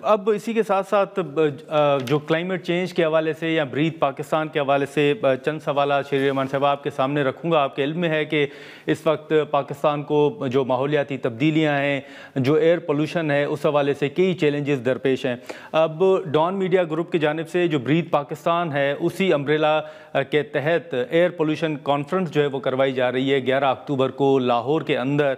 अब इसी के साथ साथ जो क्लाइमेट चेंज के हवाले से या ब्रीथ पाकिस्तान के हवाले से चंद सवाल शरीर रहमान साहब आपके सामने रखूँगा। आपके इल्म में है कि इस वक्त पाकिस्तान को जो माहौलियाती तब्दीलियाँ हैं, जो एयर पोल्यूशन है, उस हवाले से कई चैलेंजेस दरपेश हैं। अब डॉन मीडिया ग्रुप की जानिब से जो ब्रीथ पाकिस्तान है, उसी अम्ब्रेला के तहत एयर पोल्यूशन कॉन्फ्रेंस जो है वो करवाई जा रही है 11 अक्टूबर को लाहौर के अंदर।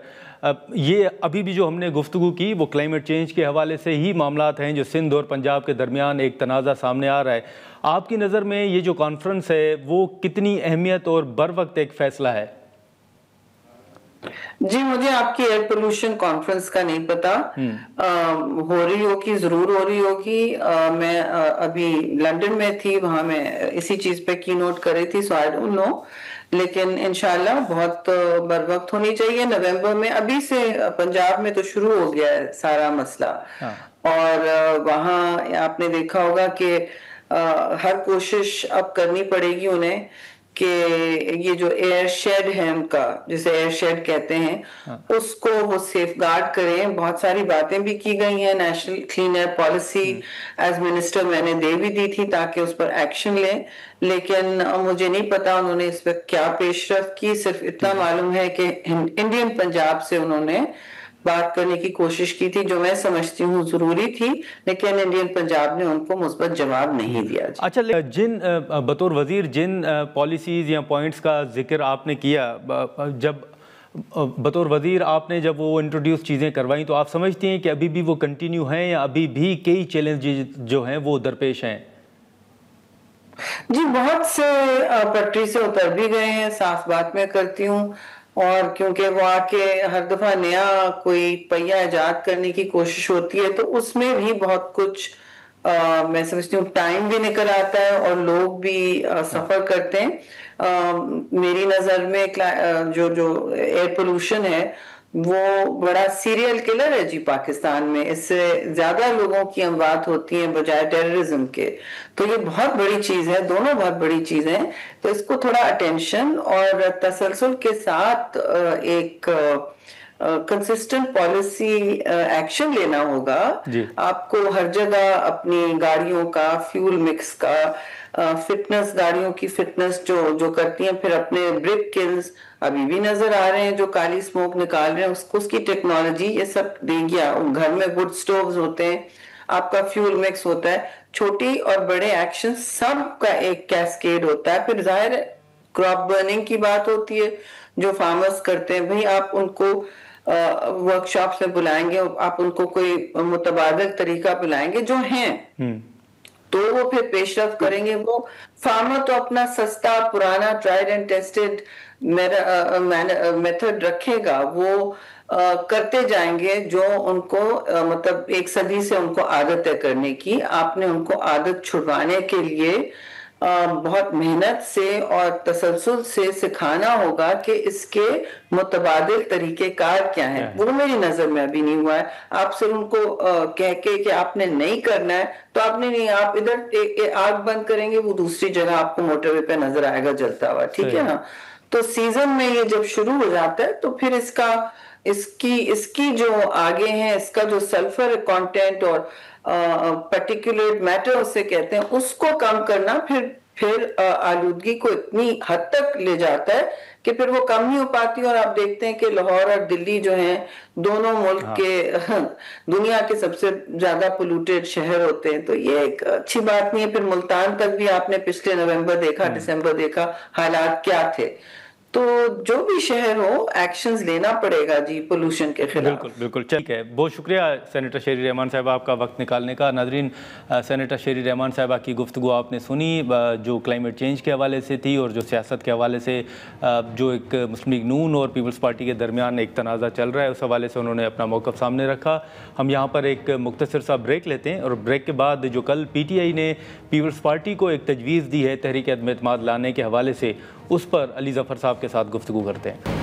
ये अभी भी जो हमने गुफ्तगू की वो क्लाइमेट चेंज के हवाले से ही मामलात हैं जो सिंध और पंजाब के दरमियान एक तनाज़ा सामने आ रहा है। आपकी नज़र में ये जो कॉन्फ्रेंस है वो कितनी अहमियत और बर वक्त एक फ़ैसला है? जी, मुझे आपकी एयर पोल्यूशन कॉन्फ्रेंस का नहीं पता। हो रही होगी, जरूर हो रही होगी। मैं अभी लंदन में थी, वहां मैं इसी चीज पे की नोट कर रही थी, सो आई डोंट नो, लेकिन इंशाल्लाह बहुत बर वक्त होनी चाहिए। नवंबर में अभी से पंजाब में तो शुरू हो गया है सारा मसला। और वहाँ आपने देखा होगा कि हर कोशिश अब करनी पड़ेगी उन्हें कि ये जो एयर शेड है उनका, जिसे एयर शेड कहते हैं, उसको वो सेफ गार्ड करें। बहुत सारी बातें भी की गई हैं। National clean air policy as minister मैंने दे भी दी थी ताकि उस पर एक्शन लें, लेकिन मुझे नहीं पता उन्होंने इस पर क्या पेशरफ्त की। सिर्फ इतना मालूम है कि इंडियन पंजाब से उन्होंने बात करने की कोशिश की थी, जो मैं समझती हूँ जरूरी थी, लेकिन इंडियन पंजाब ने उनको मुस्बत जवाब नहीं दिया। अच्छा, जिन बतौर वजीर जिन पॉलिसीज़ या पॉइंट्स का जिक्र आपने किया, जब बतौर वजीर आपने जब वो इंट्रोड्यूस चीज़ें करवाई, तो आप समझते हैं कि अभी भी वो कंटिन्यू हैं या अभी भी कई चैलेंजेस जो हैं वो दरपेश हैं? जी, बहुत से पटरी से उतर भी गए हैं, साफ बात मैं करती हूँ। और क्योंकि वो आके हर दफा नया कोई पहिया इजाद करने की कोशिश होती है, तो उसमें भी बहुत कुछ मैं समझती हूँ टाइम भी निकल आता है और लोग भी सफर करते हैं। मेरी नजर में जो एयर पोल्यूशन है वो बड़ा सीरियल किलर है जी पाकिस्तान में। इससे ज्यादा लोगों की अमवात होती हैं बजाय टेररिज्म के। तो ये बहुत बड़ी चीज है, दोनों बहुत बड़ी चीजें हैं। तो इसको थोड़ा अटेंशन और तसलसल के साथ एक कंसिस्टेंट पॉलिसी एक्शन लेना होगा। आपको हर जगह अपनी गाड़ियों का फ्यूल मिक्स का फिटनेस, गाड़ियों की फिटनेस जो करती हैं, फिर अपने ब्रिक किल्स अभी भी नजर आ रहे हैं जो काली स्मोक निकाल रहे हैं, उसकी टेक्नोलॉजी ये सब देंगी। घर में वुड स्टोव्स होते हैं, आपका फ्यूल मिक्स होता है, छोटी और बड़े एक्शन सब का एक कैस्केड होता है। फिर जाहिर है क्रॉप बर्निंग की बात होती है जो फार्मर्स करते हैं, भाई आप उनको वर्कशॉप में बुलाएंगे, आप उनको कोई मुतबादिल तरीका बुलाएंगे जो हैं, तो वो फिर पेशरफ करेंगे। वो फार्मर तो अपना सस्ता पुराना ट्राइड एंड टेस्टेड मेथड रखेगा, वो करते जाएंगे जो उनको मतलब एक सदी से उनको आदत है करने की। आपने उनको आदत छुड़वाने के लिए बहुत मेहनत से और तसलसल से सिखाना होगा कि इसके मुतबादिल तरीकेकार क्या है। वो मेरी नजर में अभी नहीं हुआ है। आप सिर्फ उनको कह के कि आपने नहीं करना है तो आपने नहीं, आप इधर आग बंद करेंगे, वो दूसरी जगह आपको मोटरवे पे नजर आएगा जलता हुआ, ठीक है ना। तो सीजन में ये जब शुरू हो जाता है तो फिर इसकी जो आगे है, इसका जो सल्फर कंटेंट और पर्टिकुलेट मैटर उसे कहते हैं, उसको कम करना फिर आलूदगी को इतनी हद तक ले जाता है कि फिर वो कम नहीं हो पाती। और आप देखते हैं कि लाहौर और दिल्ली जो हैं, दोनों मुल्क के दुनिया के सबसे ज्यादा पोल्यूटेड शहर होते हैं। तो ये एक अच्छी बात नहीं है। फिर मुल्तान तक भी आपने पिछले नवंबर देखा, दिसंबर देखा, हालात क्या थे। तो जो भी शहर हो, एक्शंस लेना पड़ेगा जी पोल्यूशन के खिलाफ। बिल्कुल बिल्कुल, ठीक है। बहुत शुक्रिया सेनेटर शेरी रहमान साहब आपका वक्त निकालने का। नाजरीन, सेनेटर शेरी रहमान साहबा की गुफ्तगू आपने सुनी, जो क्लाइमेट चेंज के हवाले से थी और जो सियासत के हवाले से जो एक मुस्लिम लीग नून और पीपल्स पार्टी के दरमियान एक तनाज़ा चल रहा है, उस हवाले से उन्होंने अपना मौक़िफ़ सामने रखा। हम यहाँ पर एक मुख्तसर सा ब्रेक लेते हैं और ब्रेक के बाद जो कल PTI ने पीपल्स पार्टी को एक तजवीज़ दी है तहरीक अदम एतमाद लाने के हवाले से, उस पर अली ज़फ़र साहब के साथ गुफ्तगू करते हैं।